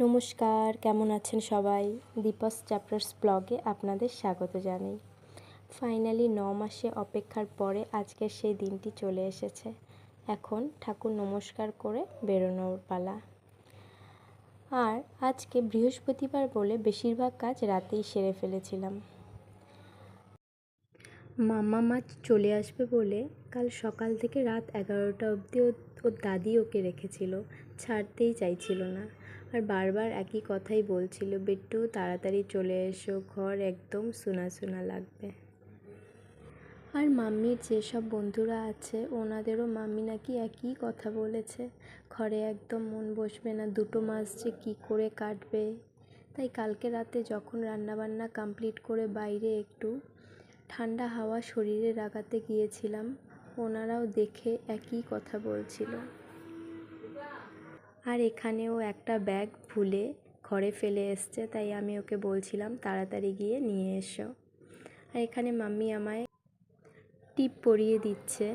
নমস্কার, কেমন আছেন সবাই? দীপস চ্যাপ্টার্স ব্লগে আপনাদের স্বাগত জানাই। ফাইনালি 9 মাসে অপেক্ষার পরে আজকের সেই দিনটি চলে এসেছে। এখন ঠাকুর নমস্কার করে বেরোনোর পালা। আর আজকে বৃহস্পতিবার বলে বেশিরভাগ কাজ রাতেই সেরে ফেলেছিলাম। মামা মাছ চলে আসবে বলে কাল সকাল থেকে রাত 11টা অবধি ওর দাদি ওকে রেখেছিল, ছাড়তেই চাইছিল না। আর বারবার একই কথাই বলছিল, বিট্টু তাড়াতাড়ি চলে এসো, ঘর একদম সুনা সুনা লাগবে। আর মাম্মির যেসব বন্ধুরা আছে ওনাদেরও মাম্মি নাকি একই কথা বলেছে, ঘরে একদম মন বসবে না, 2 মাস যে কী করে কাটবে। তাই কালকে রাতে যখন রান্নাবান্না কমপ্লিট করে বাইরে একটু ঠান্ডা হাওয়া শরীরে লাগাতে গিয়েছিলাম, ওনারাও দেখে একই কথা বলছিল। আর এখানেও একটা ব্যাগ ভুলে ঘরে ফেলে এসছে, তাই আমি ওকে বলছিলাম তাড়াতাড়ি গিয়ে নিয়ে এসো। আর এখানে মাম্মি আমায় টিপ পরিয়ে দিচ্ছে,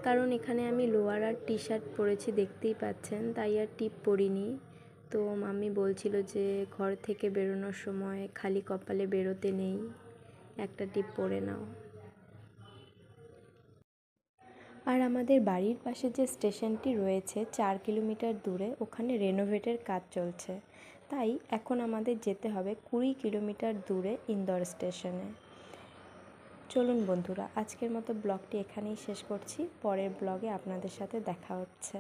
কারণ এখানে আমি লোয়ার আর টি শার্ট পরেছি দেখতেই পাচ্ছেন, তাই আর টিপ পরিনি। তো মাম্মি বলছিল যে ঘর থেকে বেরোনোর সময় খালি কপালে বেরোতে নেই, একটা টিপ পরে নাও। আর আমাদের বাড়ির পাশে যে স্টেশনটি রয়েছে 4 কিলোমিটার দূরে, ওখানে রেনোভেটের কাজ চলছে, তাই এখন আমাদের যেতে হবে 20 কিলোমিটার দূরে ইন্দোর স্টেশনে। চলুন বন্ধুরা, আজকের মতো ব্লগটি এখানেই শেষ করছি। পরের ব্লগে আপনাদের সাথে দেখা হচ্ছে।